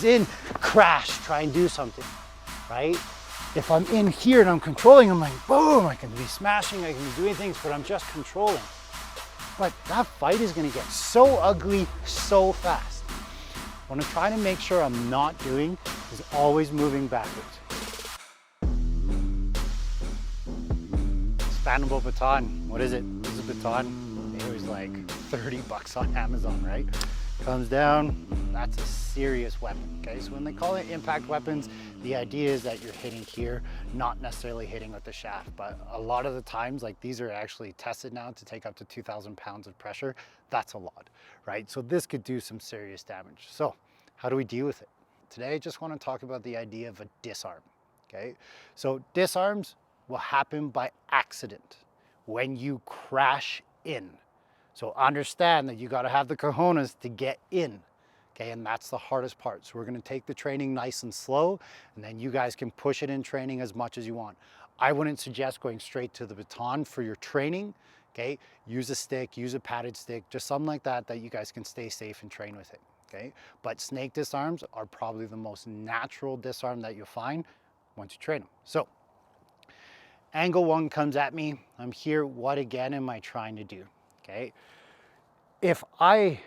in, crash, try and do something, right? If I'm in here and I'm controlling, I'm like, boom, I can be smashing, I can be doing things, but I'm just controlling. But that fight is gonna get so ugly so fast. What I'm trying to make sure I'm not doing is always moving backwards. Expandable Baton, what is it? This is a baton. It was like 30 bucks on Amazon, right? Comes down, that's a serious weapon, okay? So when they call it impact weapons, the idea is that you're hitting here, not necessarily hitting with the shaft, but a lot of the times, like these are actually tested now to take up to 2,000 pounds of pressure. That's a lot, right? So this could do some serious damage. So how do we deal with it? Today, I just want to talk about the idea of a disarm, okay? So disarms will happen by accident when you crash in. So understand that you got to have the cojones to get in, okay? And that's the hardest part. So we're going to take the training nice and slow, and then you guys can push it in training as much as you want. I wouldn't suggest going straight to the baton for your training, okay? Use a stick, use a padded stick, just something like that that you guys can stay safe and train with it, okay? But snake disarms are probably the most natural disarm that you'll find once you train them. So angle one comes at me. I'm here. What again am I trying to do? Okay. If I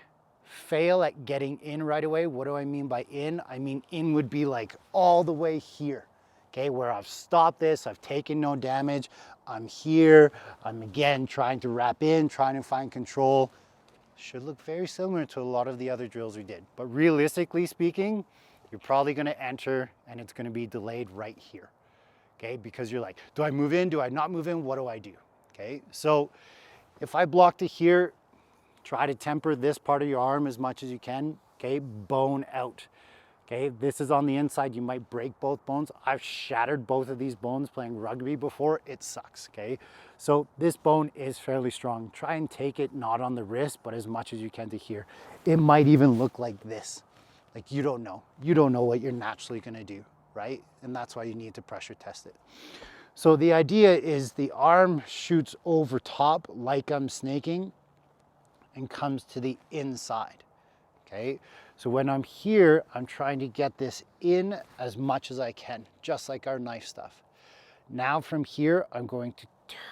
fail at getting in right away, what do I mean by in? I mean in would be like all the way here. Okay, where I've stopped this, I've taken no damage. I'm here. I'm again trying to wrap in, trying to find control. Should look very similar to a lot of the other drills we did. But realistically speaking, you're probably going to enter and it's going to be delayed right here. Okay, because you're like, do I move in? Do I not move in? What do I do? Okay, so if I blocked it here, try to temper this part of your arm as much as you can. Okay, bone out. Okay, this is on the inside. You might break both bones. I've shattered both of these bones playing rugby before. It sucks, okay? So this bone is fairly strong. Try and take it not on the wrist, but as much as you can to here. It might even look like this. Like you don't know. You don't know what you're naturally gonna do, right? And that's why you need to pressure test it. So the idea is the arm shoots over top like I'm snaking and comes to the inside, okay? So when I'm here, I'm trying to get this in as much as I can, just like our knife stuff. Now from here, I'm going to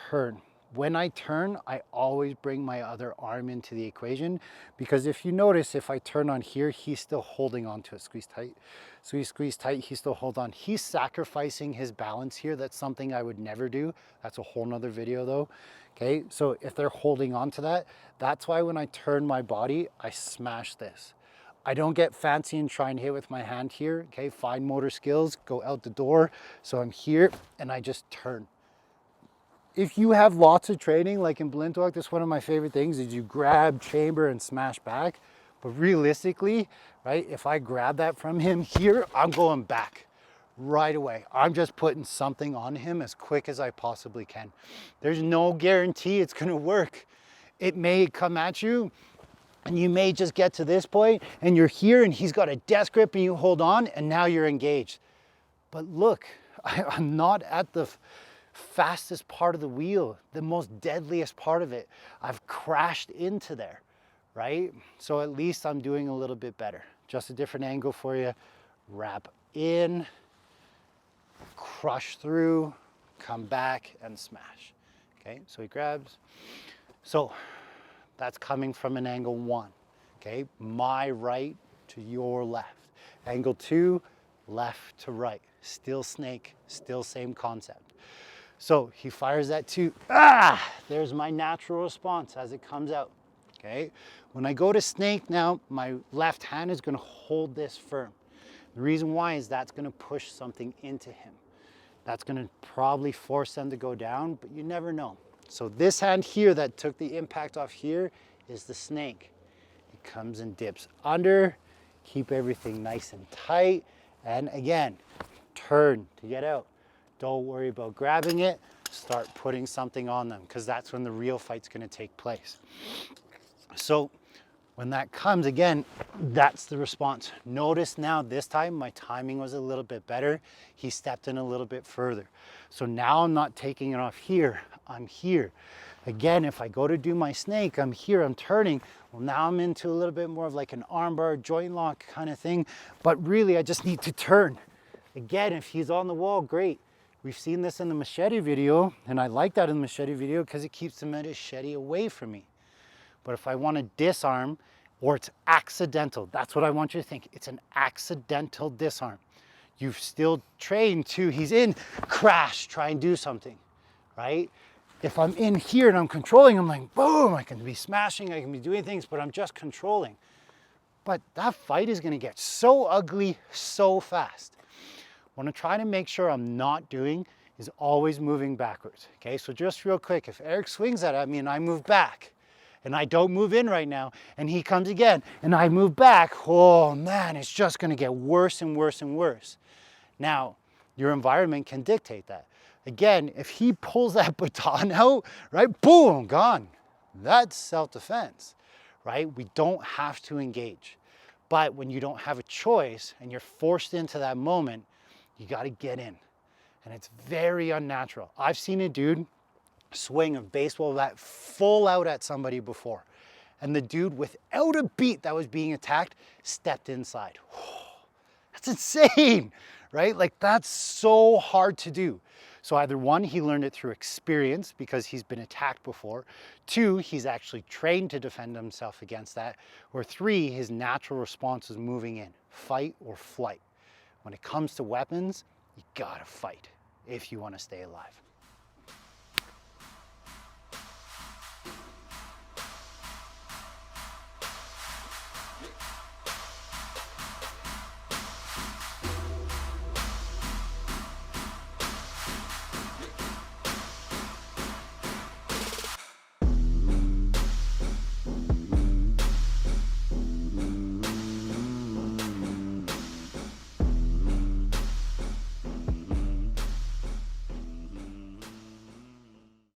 turn. When I turn, I always bring my other arm into the equation because if you notice, if I turn on here, he's still holding on to it, squeeze tight. So he squeezed tight, he still holds on. He's sacrificing his balance here. That's something I would never do. That's a whole nother video though. Okay, so if they're holding on to that, that's why when I turn my body, I smash this. I don't get fancy and try and hit with my hand here, okay? Fine motor skills, go out the door. So I'm here and I just turn. If you have lots of training, like in Blintwalk, that's one of my favorite things is you grab, chamber, and smash back. But realistically, right, if I grab that from him here, I'm going back right away. I'm just putting something on him as quick as I possibly can. There's no guarantee it's gonna work. It may come at you and you may just get to this point and you're here and he's got a death grip and you hold on and now you're engaged. But look, I'm not at the fastest part of the wheel, the most deadliest part of it. I've crashed into there, right? So at least I'm doing a little bit better. Just a different angle for you. Wrap in, crush through, come back and smash. Okay, so he grabs. So that's coming from an angle one, okay? My right to your left. Angle two, left to right. Still snake, still same concept. So he fires that two, there's my natural response as it comes out, okay? When I go to snake now, my left hand is gonna hold this firm. The reason why is that's gonna push something into him. That's gonna probably force them to go down, but you never know. So this hand here that took the impact off here is the snake. It comes and dips under, keep everything nice and tight, and again, turn to get out. Don't worry about grabbing it, start putting something on them because that's when the real fight's gonna take place. So when that comes, again, that's the response. Notice now this time my timing was a little bit better. He stepped in a little bit further. So now I'm not taking it off here, I'm here. Again, if I go to do my snake, I'm here, I'm turning. Well, now I'm into a little bit more of like an armbar, joint lock kind of thing, but really I just need to turn. Again, if he's on the wall, great. We've seen this in the machete video, and I like that in the machete video because it keeps the machete away from me. But if I want to disarm, or it's accidental, that's what I want you to think. It's an accidental disarm. You've still trained to, he's in, crash, try and do something, right? If I'm in here and I'm controlling, I'm like, boom, I can be smashing, I can be doing things, but I'm just controlling. But that fight is gonna get so ugly so fast. What I'm trying to make sure I'm not doing is always moving backwards, okay? So just real quick, if Eric swings at me and I move back, and I don't move in right now, and he comes again, and I move back, oh man, it's just gonna get worse and worse and worse. Now, your environment can dictate that. Again, if he pulls that baton out, right, boom, gone. That's self-defense, right? We don't have to engage. But when you don't have a choice and you're forced into that moment, you gotta get in. And it's very unnatural. I've seen a dude swing a baseball bat full out at somebody before. And the dude, without a beat that was being attacked, stepped inside. That's insane, right? Like that's so hard to do. So either one, he learned it through experience because he's been attacked before. Two, he's actually trained to defend himself against that. Or three, his natural response is moving in, fight or flight. When it comes to weapons, you gotta fight if you wanna stay alive.